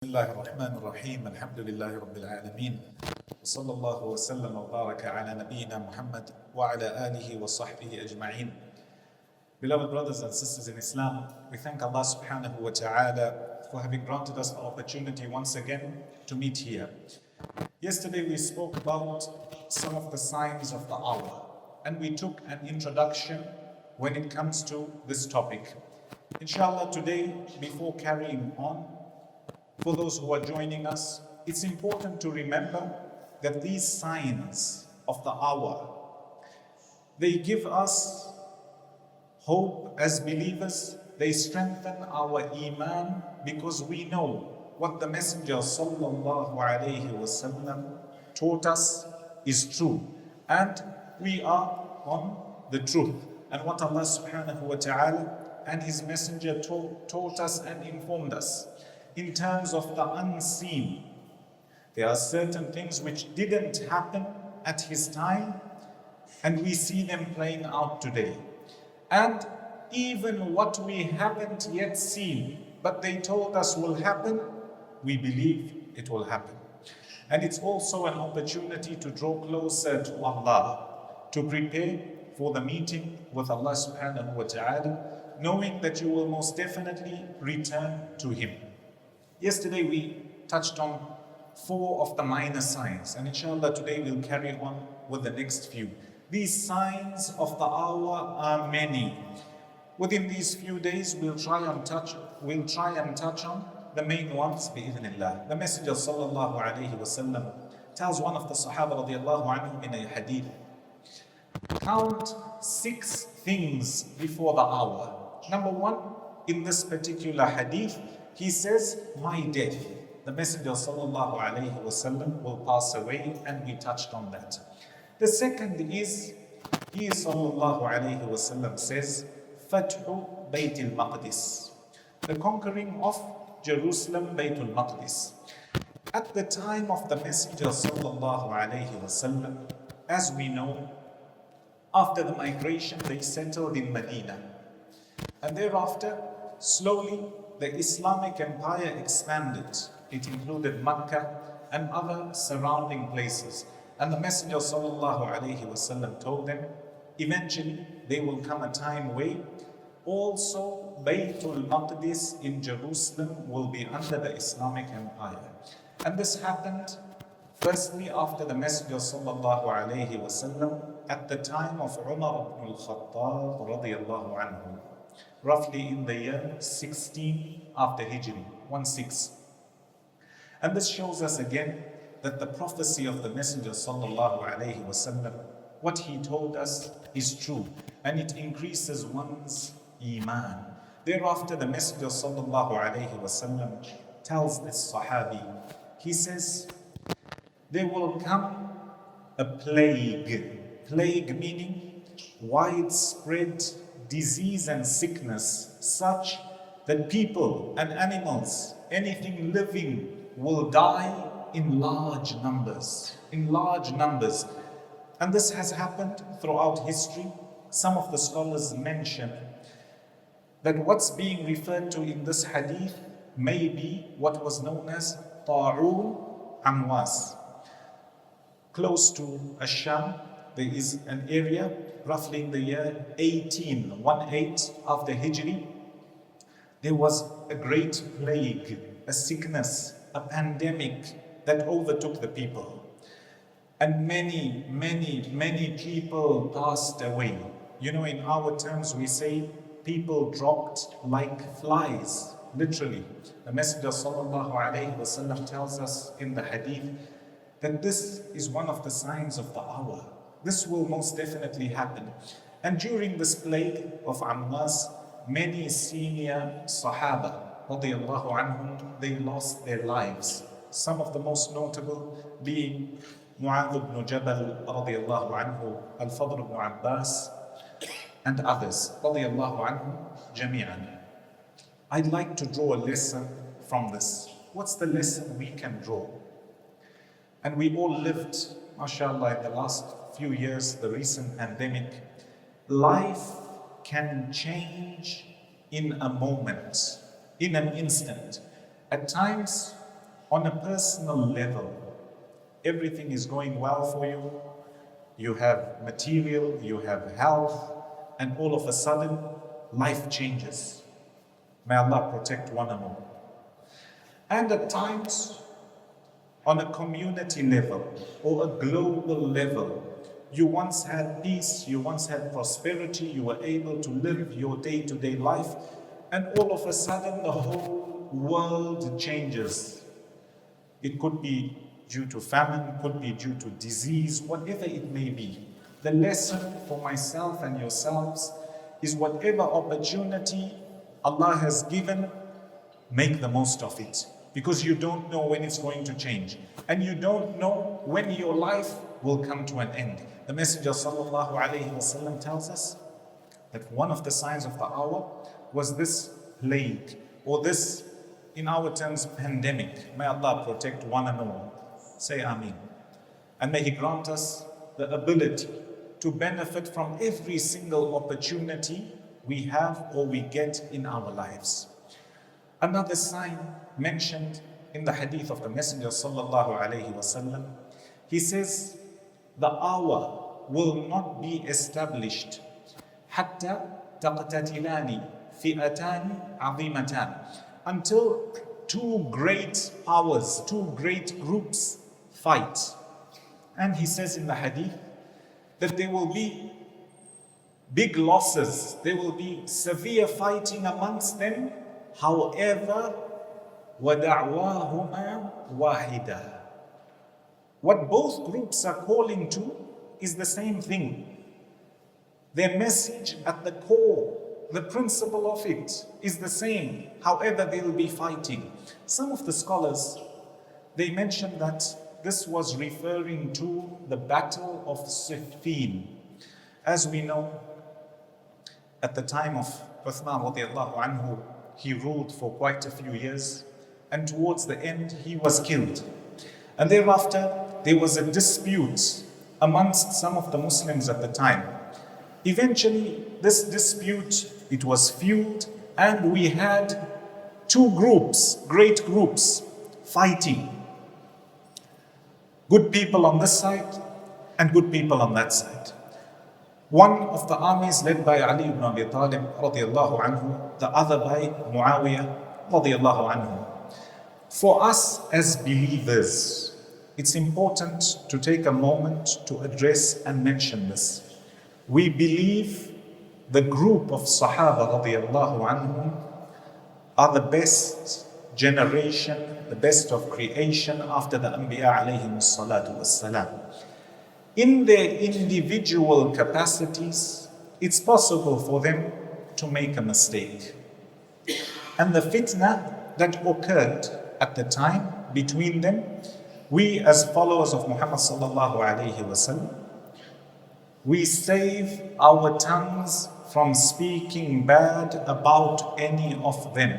بسم الله الرحمن الرحيم الحمد لله رب العالمين وصلى الله وسلم وبارك على نبينا محمد وعلى آله وصحبه أجمعين. Beloved brothers and sisters in Islam, we thank Allah subhanahu wa ta'ala for having granted us the opportunity once again to meet here. Yesterday we spoke about some of the signs of the hour and we took an introduction when it comes to this topic. Inshallah, today, before carrying on, for those who are joining us, it's important to remember that these signs of the hour, they give us hope as believers, they strengthen our iman because we know what the Messenger sallallahu alayhi wasallam taught us is true and we are on the truth. And what Allah subhanahu wa ta'ala and His Messenger taught us and informed us. In terms of the unseen, there are certain things which didn't happen at his time and we see them playing out today. And even what we haven't yet seen, but they told us will happen, we believe it will happen. And it's also an opportunity to draw closer to Allah, to prepare for the meeting with Allah subhanahu wa ta'ala, knowing that you will most definitely return to Him. Yesterday we touched on 4 of the minor signs, and inshallah today we'll carry on with the next few. These signs of the hour are many. Within these few days we'll try and touch on the main ones bi'idhnillah. The Messenger sallallahu alayhi wasallam tells one of the Sahaba radiallahu anhum in a hadith, count 6 things before the hour. Number 1, in this particular hadith, he says, my death. The Messenger sallallahu alayhi wasallam will pass away, and we touched on that. The second is, he sallallahu alayhi wasallam says, Fathu Baytul Maqdis, the conquering of Jerusalem, Baytul Maqdis. At the time of the Messenger sallallahu alayhi wasallam, as we know, after the migration they settled in Medina, and thereafter slowly the Islamic Empire expanded. It included Mecca and other surrounding places. And the Messenger sallallahu alayhi wasallam told them, eventually there will come a time where also Baytul Maqdis in Jerusalem will be under the Islamic Empire. And this happened firstly after the Messenger sallallahu alayhi wasallam at the time of Umar ibn al-Khattab radiyallahu anhu, roughly in the year 16 after Hijri, 16. And this shows us again that the prophecy of the Messenger sallallahu alayhi wasallam, what he told us is true, and it increases one's iman. Thereafter the Messenger sallallahu alayhi wasallam tells this Sahabi, he says, there will come a plague meaning widespread disease and sickness, such that people and animals, anything living, will die in large numbers. And this has happened throughout history. Some of the scholars mention that what's being referred to in this hadith may be what was known as Ta'un Amwas. Close to Asham, there is an area roughly in the year 18 after Hijri. There was a great plague, a sickness, a pandemic that overtook the people. And many people passed away. You know, in our terms we say people dropped like flies, literally. The Messenger sallallahu alayhi wasallam tells us in the hadith that this is one of the signs of the hour. This will most definitely happen. And during this plague of Ammas, many senior Sahaba radiyallahu anhum, they lost their lives. Some of the most notable being Mu'adh ibn Jabal radiyallahu anhu, Al-Fadl ibn Abbas, and others radiyallahu anhum jami'an. I'd like to draw a lesson from this. What's the lesson we can draw? And we all lived, mashallah, in the last few years, the recent pandemic. Life can change in a moment, in an instant. At times, on a personal level, everything is going well for you. You have material, you have health, and all of a sudden, life changes. May Allah protect one and all. And at times, on a community level or a global level, you once had peace, you once had prosperity, you were able to live your day-to-day life, and all of a sudden the whole world changes. It could be due to famine, could be due to disease, whatever it may be. The lesson for myself and yourselves is whatever opportunity Allah has given, make the most of it. Because you don't know when it's going to change. And you don't know when your life will come to an end. The Messenger sallallahu alayhi wasallam tells us that one of the signs of the hour was this plague, or this, in our terms, pandemic. May Allah protect one and all. Say Ameen. And may He grant us the ability to benefit from every single opportunity we have or we get in our lives. Another sign mentioned in the hadith of the Messenger sallallahu alayhi wasallam, he says, the hour will not be established حتى تقتتلان فئتان عظيمتان, until two great powers, two great groups fight. And he says in the hadith that there will be big losses, there will be severe fighting amongst them. However, وَدَعْوَاهُمَا وَاحِدًا, what both groups are calling to is the same thing. Their message at the core, the principle of it is the same. However, they will be fighting. Some of the scholars, they mentioned that this was referring to the battle of Siffin. As we know, at the time of Uthman radiallahu anhu, he ruled for quite a few years, and towards the end he was killed. And thereafter there was a dispute amongst some of the Muslims at the time. Eventually this dispute, it was fueled, and we had two groups, great groups, fighting. Good people on this side and good people on that side. One of the armies led by Ali ibn Abi Talib radiallahu anhu, the other by Muawiyah radiallahu anhu. For us as believers, it's important to take a moment to address and mention this. We believe the group of Sahaba radiallahu anhum are the best generation, the best of creation after the Anbiya alayhim salatu wassalam. In their individual capacities, it's possible for them to make a mistake. And the fitna that occurred at the time between them, we as followers of Muhammad sallallahu alayhi wasallam, we save our tongues from speaking bad about any of them.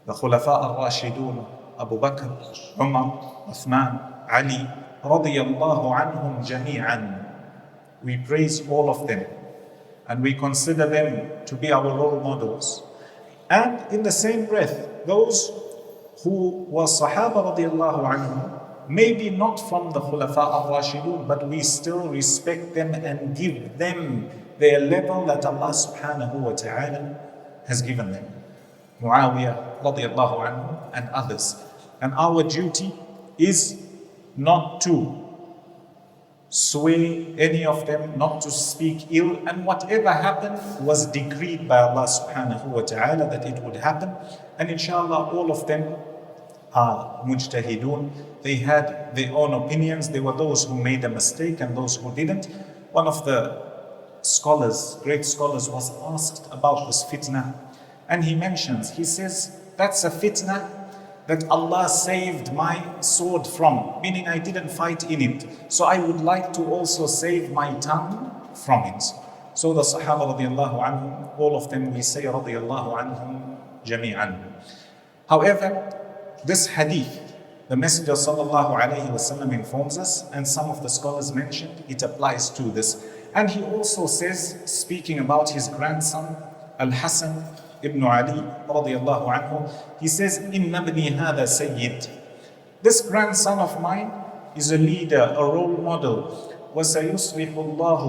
The Khulafa al-Rashidun, Abu Bakr, Umar, Uthman, Ali, radiyallahu anhum jami'an. We praise all of them and we consider them to be our role models. And in the same breath, those who were Sahaba radiyallahu anhum, maybe not from the Khulafa al-Rashidun, but we still respect them and give them their level that Allah subhanahu wa ta'ala has given them. Muawiyah radiyallahu anhu and others. And our duty is not to sway any of them, not to speak ill, and whatever happened was decreed by Allah subhanahu wa ta'ala that it would happen. And inshallah all of them are mujtahidun. They had their own opinions. There were those who made a mistake and those who didn't. One of the scholars, great scholars, was asked about this fitna, and he mentions, he says, that's a fitna that Allah saved my sword from, meaning I didn't fight in it. So I would like to also save my tongue from it. So the Sahaba radiallahu anhum, all of them we say radiallahu anhum jami'an. However, this hadith, the Messenger sallallahu alayhi wasallam informs us, and some of the scholars mentioned, it applies to this. And he also says, speaking about his grandson, Al-Hasan ibn Ali radiyallahu anhu, he says, Inna ibni hadha sayyid. This grandson of mine is a leader, a role model. وَسَيُصْلِحُ اللَّهُ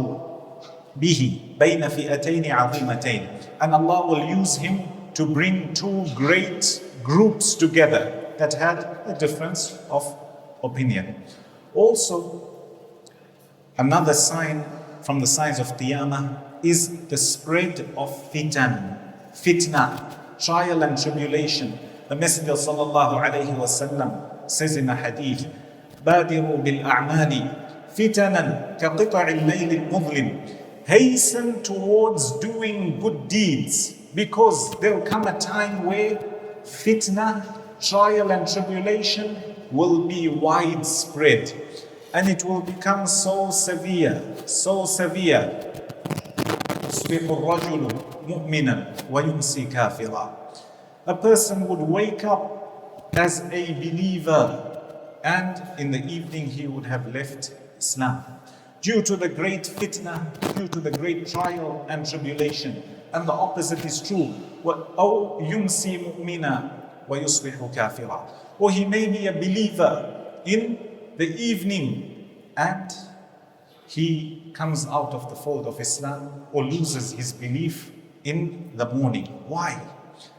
بِهِ بَيْنَ فِئَتَيْنِ عَظِيمَتَيْنِ. And Allah will use him to bring two great groups together that had a difference of opinion. Also, another sign from the signs of Qiyamah is the spread of fitna, trial and tribulation. The Messenger sallallahu alayhi wasallam says in a hadith, بادروا بالأعمال فتنا كقطع الليل المظلم. Hasten towards doing good deeds, because there will come a time where fitna, trial and tribulation will be widespread, and it will become so severe. يصبح الرجل مؤمنا ويمسي كافرا. A person would wake up as a believer, and in the evening he would have left Islam due to the great fitna, due to the great trial and tribulation. And the opposite is true. أو يمسي مؤمنا ويصبح كافرا. Or he may be a believer in the evening and he comes out of the fold of Islam, or loses his belief in the morning. Why?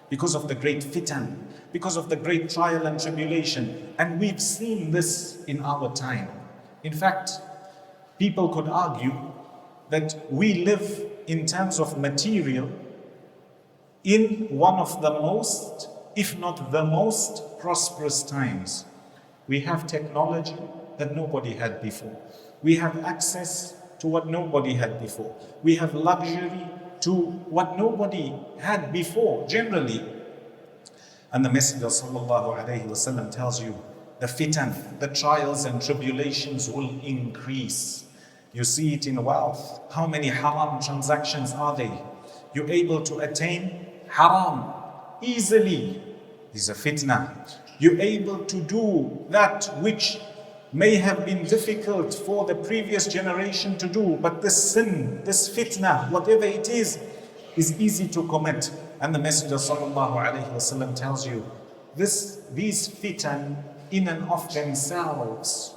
Because of the great fitan, because of the great trial and tribulation. And we've seen this in our time. In fact, people could argue that we live in terms of material in one of the most, if not the most prosperous times. We have technology that nobody had before. We have access to what nobody had before. We have luxury to what nobody had before, generally. And the Messenger sallallahu alayhi wasallam tells you, the fitan, the trials and tribulations will increase. You see it in wealth. How many haram transactions are there? You're able to attain haram easily. This is a fitna. You're able to do that which may have been difficult for the previous generation to do, but this sin, this fitna, whatever it is easy to commit. And the Messenger sallallahu alaihi wasallam tells you, these fitan in and of themselves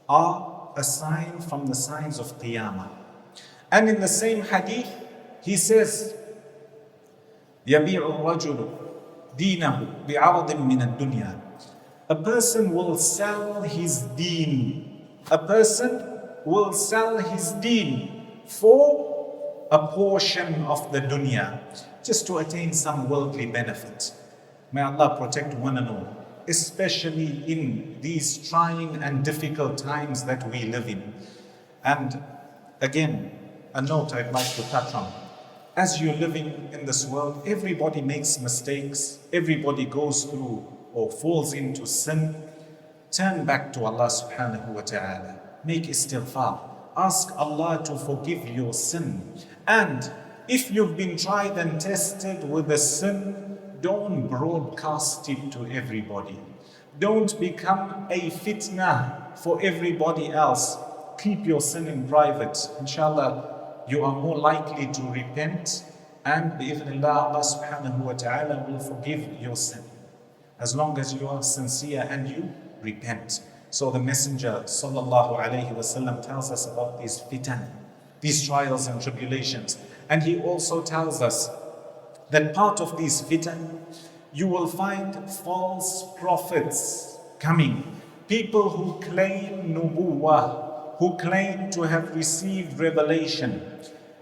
are a sign from the signs of Qiyamah. And in the same hadith, he says, يَبِيعُ الرَّجُلُ دِينَهُ بِعَرَضٍ مِّنَ الدُّنْيَا. A person will sell his deen. A person will sell his deen for a portion of the dunya, just to attain some worldly benefit. May Allah protect one and all, especially in these trying and difficult times that we live in. And again, a note I'd like to touch on. As you're living in this world, everybody makes mistakes, everybody goes through or falls into sin. Turn back to Allah subhanahu wa ta'ala. Make istighfar. Ask Allah to forgive your sin. And if you've been tried and tested with a sin, don't broadcast it to everybody. Don't become a fitna for everybody else. Keep your sin in private. Inshallah, you are more likely to repent, and bi'idhnillah, Allah subhanahu wa ta'ala will forgive your sin, as long as you are sincere and you repent. So the Messenger sallallahu alayhi wasallam tells us about these fitan, these trials and tribulations. And he also tells us that part of these fitan, you will find false prophets coming, people who claim nubuwwah, who claim to have received revelation.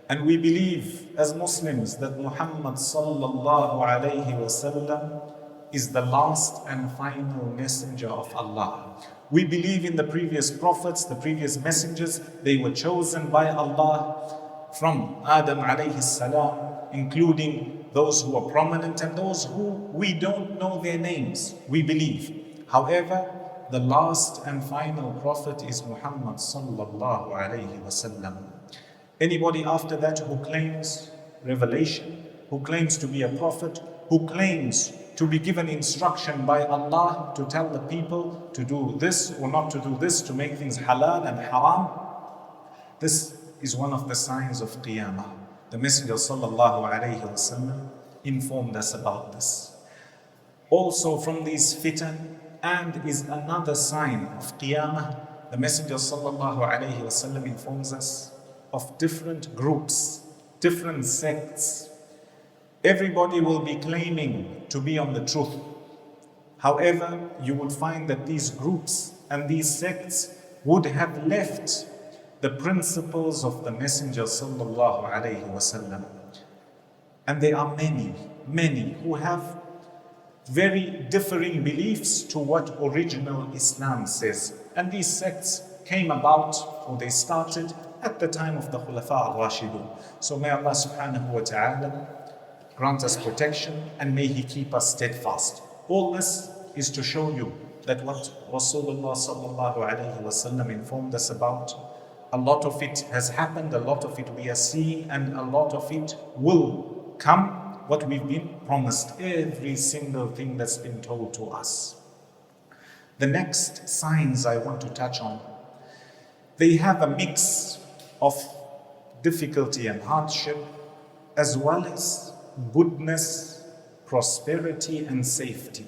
And we believe as Muslims that Muhammad sallallahu alayhi wasallam is the last and final messenger of Allah. We believe in the previous prophets, the previous messengers. They were chosen by Allah from Adam alayhi salam, including those who are prominent and those who we don't know their names. We believe. However, the last and final prophet is Muhammad sallallahu alayhi wasallam. Anybody after that who claims revelation, who claims to be a prophet, who claims to be given instruction by Allah to tell the people to do this or not to do this, to make things halal and haram, this is one of the signs of Qiyamah. The Messenger sallallahu alayhi wasallam informed us about this. Also from these fitan and is another sign of Qiyamah. The Messenger sallallahu alayhi wasallam informs us of different groups, different sects. Everybody will be claiming to be on the truth. However, you would find that these groups and these sects would have left the principles of the Messenger sallallahu alayhi wasallam. And there are many who have very differing beliefs to what original Islam says. And these sects came about, or they started, at the time of the Khulafa al-Rashidun. So may Allah subhanahu wa ta'ala grant us protection and may He keep us steadfast. All this is to show you that what Rasulullah sallallahu alayhi wasallam informed us about, a lot of it has happened, a lot of it we are seeing, and a lot of it will come, what we've been promised, every single thing that's been told to us. The next signs I want to touch on, they have a mix of difficulty and hardship, as well as goodness, prosperity and safety.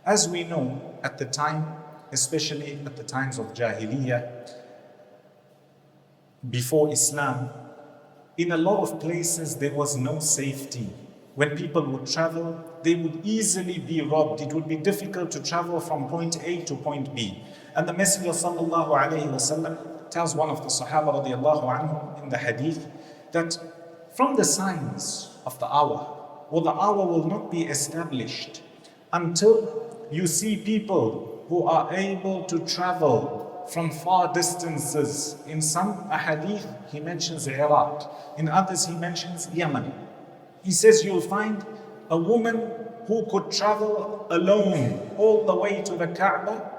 As we know, at the time, especially at the times of Jahiliyyah, before Islam, in a lot of places there was no safety. When people would travel, they would easily be robbed. It would be difficult to travel from point A to point B. And the Messenger sallallahu alayhi wasallam tells one of the Sahaba radiallahu anhu in the hadith that from the signs of the hour, or the hour will not be established until you see people who are able to travel from far distances. In some ahadith, he mentions Iraq. In others, he mentions Yemen. He says you'll find a woman who could travel alone all the way to the Kaaba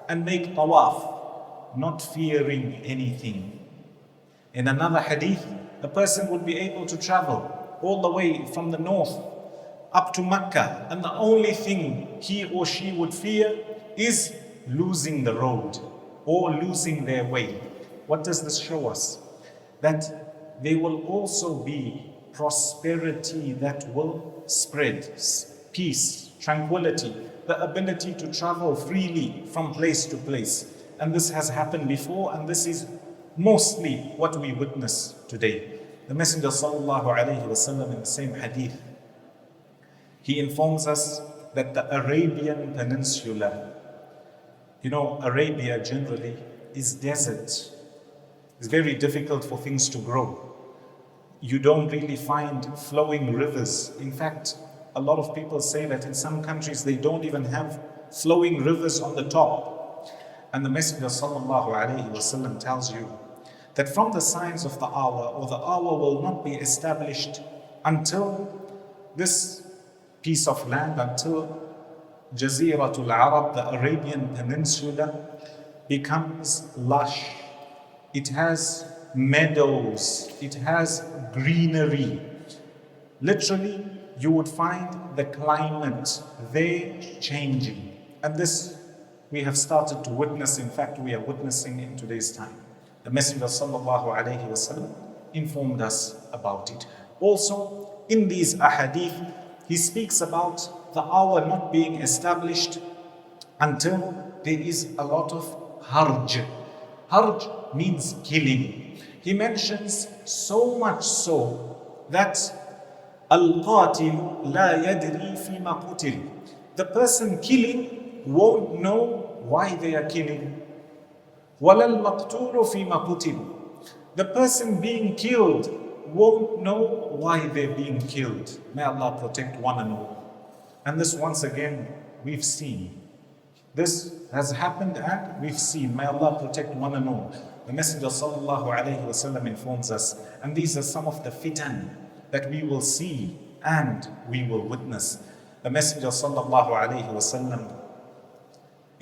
and make tawaf, not fearing anything. In another hadith, a person would be able to travel all the way from the north up to Mecca, and the only thing he or she would fear is losing the road or losing their way. What does this show us? That there will also be prosperity that will spread, peace, tranquility, the ability to travel freely from place to place. And this has happened before, and this is mostly what we witness today. The Messenger sallallahu alayhi wasallam in the same hadith, he informs us that the Arabian Peninsula, you know, Arabia generally is desert. It's very difficult for things to grow. You don't really find flowing rivers. In fact, a lot of people say that in some countries they don't even have flowing rivers on the top. And the Messenger sallallahu alayhi wasallam tells you that from the signs of the hour, or the hour will not be established until this piece of land, until Jaziratul Arab, the Arabian Peninsula, becomes lush. It has meadows, it has greenery. Literally, you would find the climate there changing. And this we have started to witness. In fact, we are witnessing in today's time. The Messenger sallallahu alayhi wasallam informed us about it. Also, in these ahadith, he speaks about the hour not being established until there is a lot of harj. Harj means killing. He mentions so much so that al-qatil la yadri fima qutil. The person killing won't know why they are killing. Walal maqtulu fima qutil. The person being killed won't know why they're being killed. May Allah protect one and all. And this once again we've seen. This has happened and we've seen. May Allah protect one and all. The Messenger sallallahu alayhi wasallam informs us, and these are some of the fitan that we will see and we will witness. The Messenger sallallahu alayhi wasallam,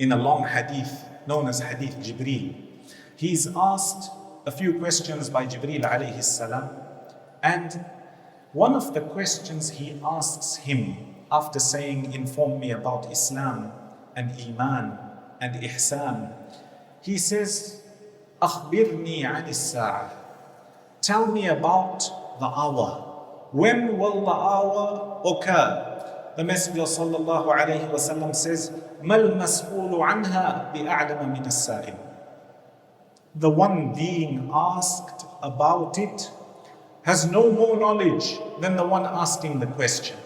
in a long hadith known as Hadith Jibreel, he's asked a few questions by Jibreel alayhi salam, and one of the questions he asks him after saying, inform me about Islam and Iman and Ihsan, he says, أخبرني عن الساعة. Tell me about the hour. When will the hour occur? The Messenger sallallahu alayhi wa sallam says, مَا الْمَسْئُولُ عَنْهَا بِأَعْلَمَ مِنَ السَّائِلِ. The one being asked about it has no more knowledge than the one asking the question.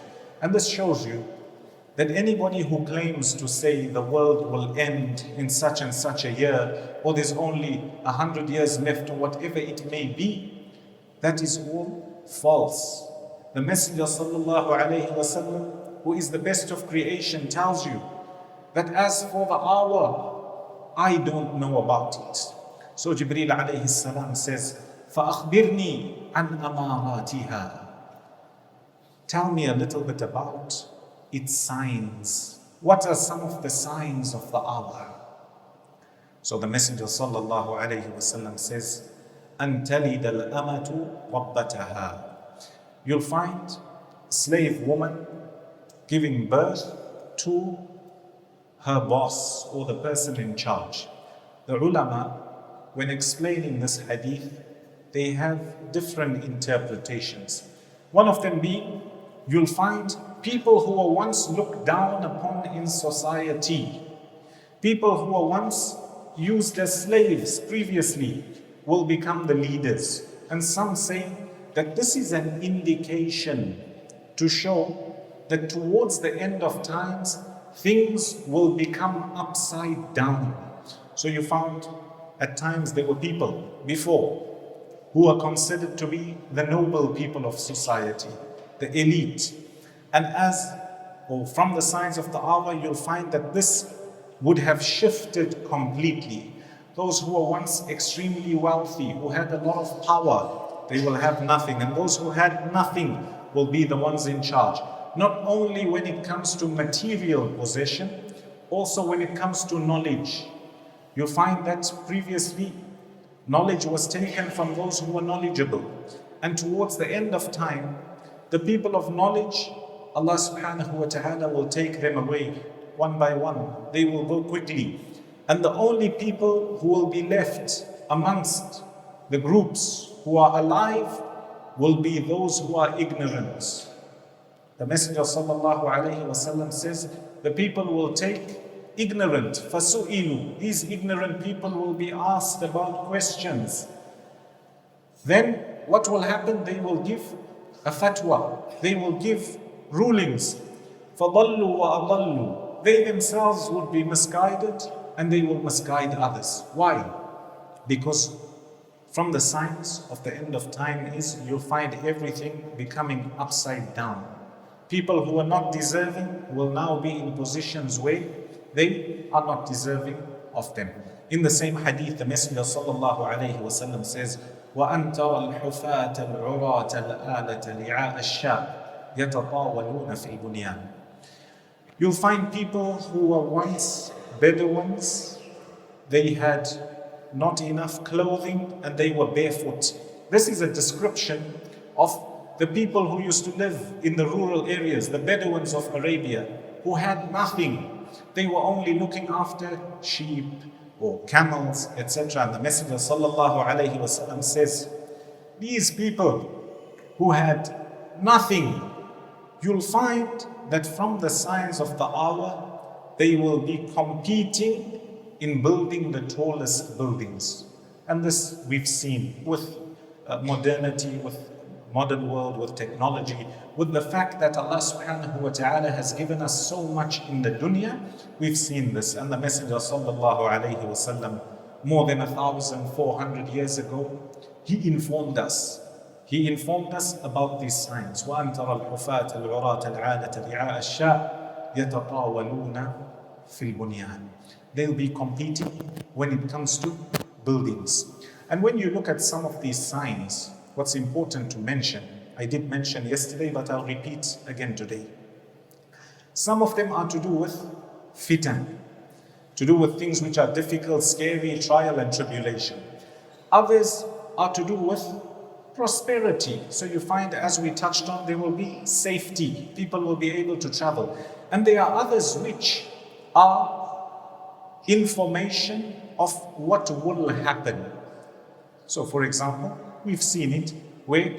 And this shows you that anybody who claims to say the world will end in such and such a year, or there's only 100 years left, or whatever it may be, that is all false. The Messenger sallallahu alayhi wa sallam, who is the best of creation, tells you that as for the hour, I don't know about it. So Jibreel alayhi salam says, فَأَخْبِرْنِي عَنْ أَمَارَاتِهَا. Tell me a little bit about its signs. What are some of the signs of the hour? So the Messenger sallallahu alayhi wa sallam says, أَن تَلِدَ الْأَمَةُ رَبَّتَهَا. You'll find a slave woman giving birth to her boss or the person in charge. The ulama, when explaining this hadith, they have different interpretations. One of them being, you'll find people who were once looked down upon in society, people who were once used as slaves previously, will become the leaders. And some say that this is an indication to show that towards the end of times, things will become upside down. So you found at times there were people before who are considered to be the noble people of society, the elite. And from the signs of the hour, you'll find that this would have shifted completely. Those who were once extremely wealthy, who had a lot of power, they will have nothing. And those who had nothing will be the ones in charge. Not only when it comes to material possession, also when it comes to knowledge. You'll find that previously, knowledge was taken from those who were knowledgeable. And towards the end of time, the people of knowledge, Allah subhanahu wa ta'ala will take them away one by one. They will go quickly. And the only people who will be left amongst the groups who are alive will be those who are ignorant. The Messenger sallallahu alayhi wa sallam says, the people will take ignorant, فَسُئِلُوا. These ignorant people will be asked about questions. Then what will happen? They will give a fatwa. They will give rulings. فَضَلُّوا وَأَضَلُّوا. They themselves would be misguided and they will misguide others. Why? Because from the signs of the end of time is you'll find everything becoming upside down. People who are not deserving will now be in positions where they are not deserving of them. In the same hadith, the Messenger sallallahu alayhi wa sallam says, وَأَن تَرَى الْحُفَاةَ الْعُرَاةَ الْآلَةَ لِعَاءَ الشَّاءِ يَتَطَاوَلُونَ فِي الْبُنْيَانِ. You'll find people who were once Bedouins, they had not enough clothing and they were barefoot. This is a description of the people who used to live in the rural areas, the Bedouins of Arabia, who had nothing. They were only looking after sheep or camels, etc. And the Messenger sallallahu alayhi wa sallam says, these people who had nothing, you'll find that from the signs of the hour, they will be competing in building the tallest buildings. And this we've seen with modernity, with modern world, with technology, with the fact that Allah subhanahu wa ta'ala has given us so much in the dunya. We've seen this. And the Messenger sallallahu alayhi wa sallam, more than 1,400 years ago, he informed us. He informed us about these signs. وَأَن تَرَى الْحُفَاةَ الْعُرَاةَ الْعَالَةَ رِعَاءَ الشَّاءِ يَتَطَاوَلُونَ فِي الْبُنْيَانِ. They'll be competing when it comes to buildings. And when you look at some of these signs, what's important to mention, I did mention yesterday, but I'll repeat again today. Some of them are to do with fitan, to do with things which are difficult, scary, trial and tribulation. Others are to do with prosperity. So you find, as we touched on, there will be safety. People will be able to travel. And there are others which are information of what will happen. So for example, we've seen it where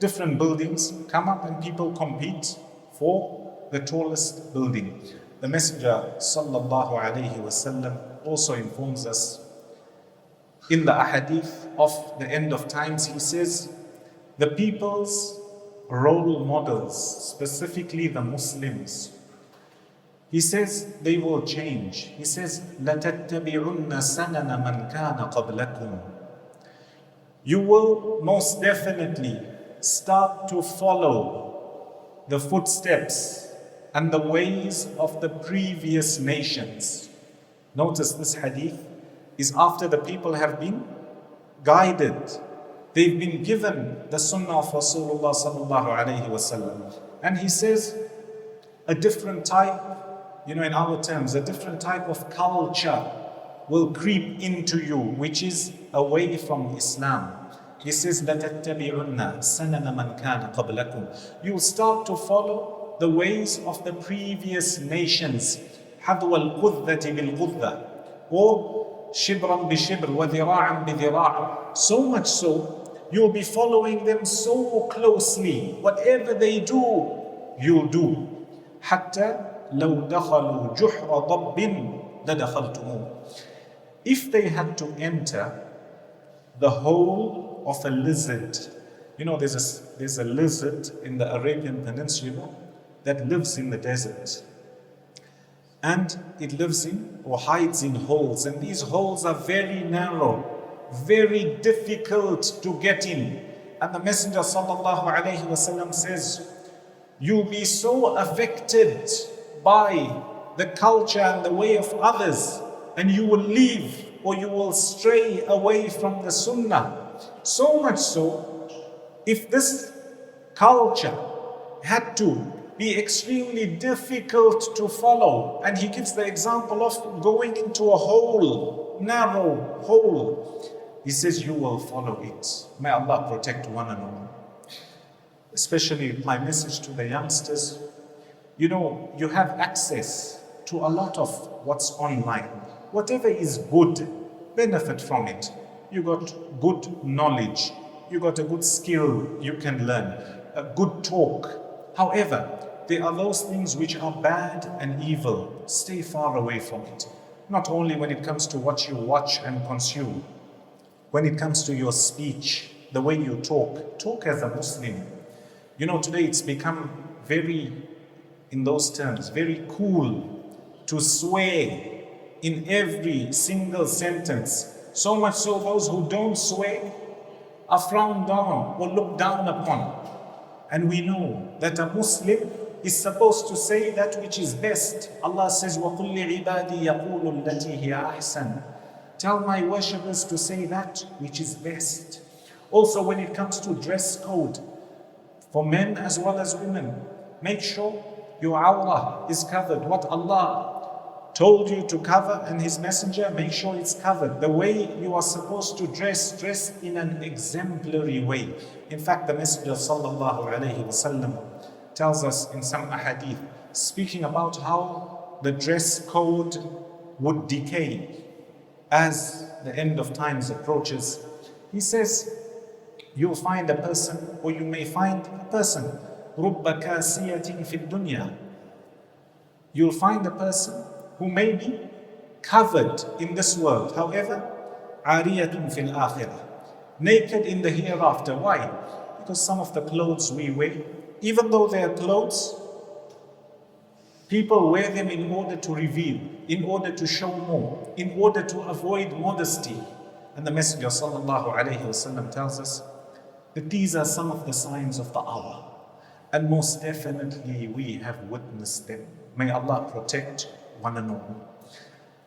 different buildings come up and people compete for the tallest building. The Messenger sallallahu alayhi wasallam also informs us in the ahadith of the end of times. He says, the people's role models, specifically the Muslims, he says they will change. He says, لَتَتَّبِعُنَّ سَنَنَ مَنْ كَانَ قَبْلَكُمْ. You will most definitely start to follow the footsteps and the ways of the previous nations. Notice this hadith is after the people have been guided. They've been given the sunnah of Rasulullah sallallahu alayhi wasallam. And he says, a different type, in our terms, a different type of culture will creep into you, which is away from Islam. He says, لَتَتَّبِعُنَّ سَنَنَ مَنْ كَانَ قَبْلَكُمْ. You will start to follow the ways of the previous nations. حَذْوَ الْقُذَّةِ بِالْقُذَّةِ, or شِبْرًا بِشِبْرٍ وَذِرَاعًا بِذِرَاعٍ. So much so, you'll be following them so closely. Whatever they do, you'll do. حَتَّى لَوْ دَخَلُوا جُحْرَ ضَبٍّ لَدَخَلْتُمُوهُ. If they had to enter the hole of a lizard, there's a lizard in the Arabian Peninsula that lives in the desert. And it lives in or hides in holes. And these holes are very narrow, very difficult to get in. And the Messenger sallallahu alayhi wasallam says, you'll be so affected by the culture and the way of others, and you will leave or you will stray away from the sunnah. So much so, if this culture had to be extremely difficult to follow, and he gives the example of going into a hole, narrow hole, he says you will follow it. May Allah protect one and all. Especially my message to the youngsters, you have access to a lot of what's online. Whatever is good, benefit from it. You got good knowledge, you got a good skill you can learn, a good talk. However, there are those things which are bad and evil. Stay far away from it. Not only when it comes to what you watch and consume, when it comes to your speech, the way you talk as a Muslim. Today it's become very, in those terms, very cool to swear in every single sentence. So much so those who don't swear are frowned down or looked down upon. And we know that a Muslim is supposed to say that which is best. Allah says, وَقُلْ لِعِبَادِي يَقُولُ الَّتِي هِيَ أَحْسَنُ. Tell my worshippers to say that which is best. Also, when it comes to dress code, for men as well as women, make sure your awrah is covered. What Allah told you to cover and His Messenger, make sure it's covered. The way you are supposed to dress in an exemplary way. In fact, the Messenger sallallahu alayhi wasallam tells us in some ahadith, speaking about how the dress code would decay as the end of times approaches. He says, you'll find a person, or you may find a person, رُبَّ كَاسِيَةٍ فِي الدُّنْيَا. You'll find a person who may be covered in this world, however, عَارِيَةٌ فِي الْآخِرَةِ, naked in the hereafter. Why? Because some of the clothes we wear, even though they are clothes, people wear them in order to reveal, in order to show more, in order to avoid modesty. And the Messenger sallallahu alayhi wasallam tells us that these are some of the signs of the hour. And most definitely we have witnessed them. May Allah protect one and all.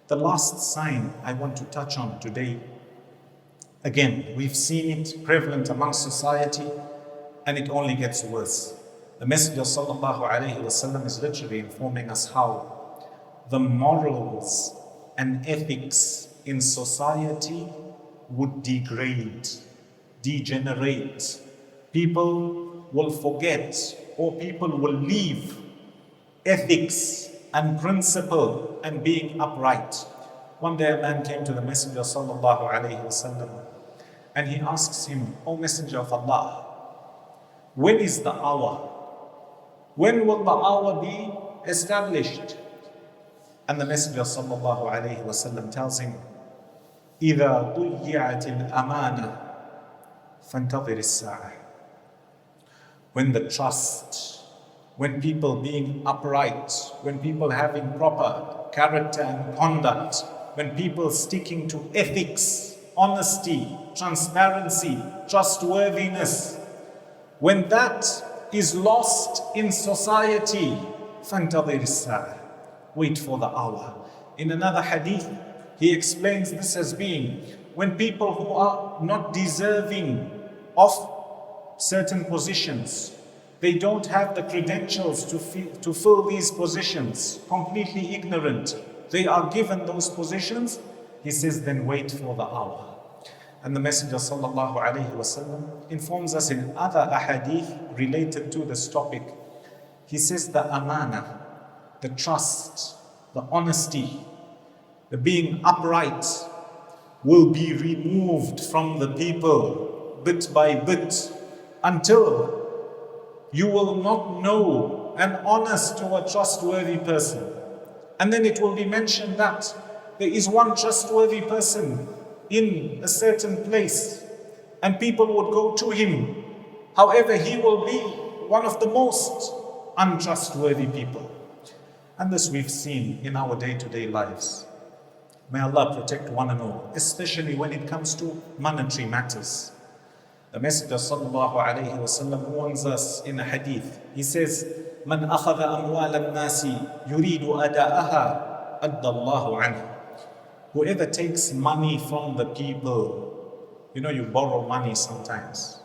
The last sign I want to touch on today, again, we've seen it prevalent among society, and it only gets worse. The Messenger sallallahu alayhi wasallam is literally informing us how the morals and ethics in society would degrade, degenerate. People will forget, or people will leave ethics and principle and being upright. One day a man came to the Messenger sallallahu alayhi wasallam and he asks him, O Messenger of Allah, when is the hour When will the hour be established? And the Messenger sallallahu alayhi wasallam tells him, إِذَا ضُيِّعَتِ الْأَمَانَةِ فَانْتَظِرِ السَّاعَةِ. When the trust, when people being upright, when people having proper character and conduct, when people sticking to ethics, honesty, transparency, trustworthiness, when that is lost in society, فَانْتَظِرِ السَّاعَةِ. Wait for the hour. In another hadith, he explains this as being when people who are not deserving of certain positions, they don't have the credentials to fill these positions, completely ignorant, they are given those positions, he says, then wait for the hour. And the Messenger sallallahu alayhi wasallam informs us in other ahadith related to this topic. He says the amana, the trust, the honesty, the being upright will be removed from the people bit by bit until you will not know an honest or a trustworthy person. And then it will be mentioned that there is one trustworthy person in a certain place and people would go to him. However, he will be one of the most untrustworthy people. And this we've seen in our day-to-day lives. May Allah protect one and all, especially when it comes to monetary matters. The Messenger sallallahu alayhi wasallam warns us in a hadith. He says, "Man akhadha amwal al-nasi yuridu ada'aha adda Allahu anhu." Whoever takes money from the people, you borrow money sometimes.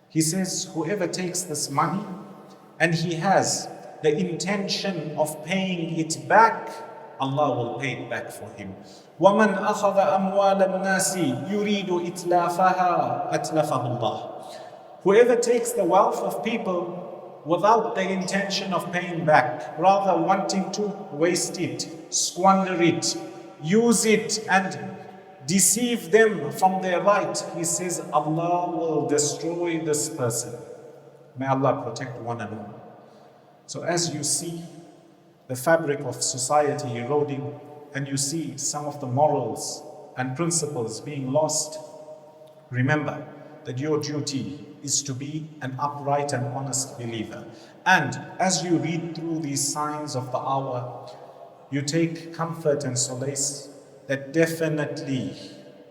He says, whoever takes this money and he has the intention of paying it back, Allah will pay it back for him. وَمَنْ أَخَذَ أَمْوَالَ النَّاسِ يُرِيدُ إِتْلَافَهَا أَتْلَفَهُ اللَّهُ. Whoever takes the wealth of people without the intention of paying back, rather wanting to waste it, squander it, use it and deceive them from their right, he says Allah will destroy this person. May Allah protect one and all. So as you see the fabric of society eroding and you see some of the morals and principles being lost, remember that your duty is to be an upright and honest believer. And as you read through these signs of the hour, you take comfort and solace that definitely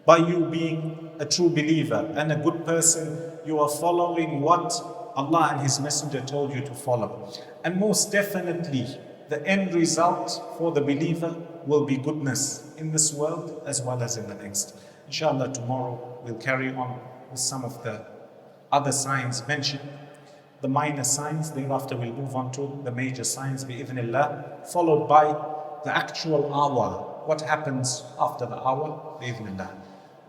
by you being a true believer and a good person, you are following what Allah and His Messenger told you to follow. And most definitely, the end result for the believer will be goodness in this world as well as in the next. Inshallah, tomorrow we'll carry on with some of the other signs mentioned, the minor signs. Thereafter we'll move on to the major signs, bi'idhnillah, followed by the actual hour. What happens after the hour, bi'idhnillah.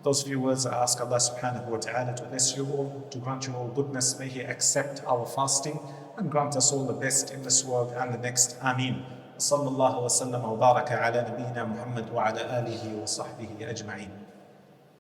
Those few words I ask Allah subhanahu wa ta'ala to bless you all, to grant you all goodness. May He accept our fasting and grant us all the best in this world and the next. Ameen. Sallallahu wa sallam wa baraka ala nabiyyina Muhammad wa ala alihi wa sahbihi ajma'in.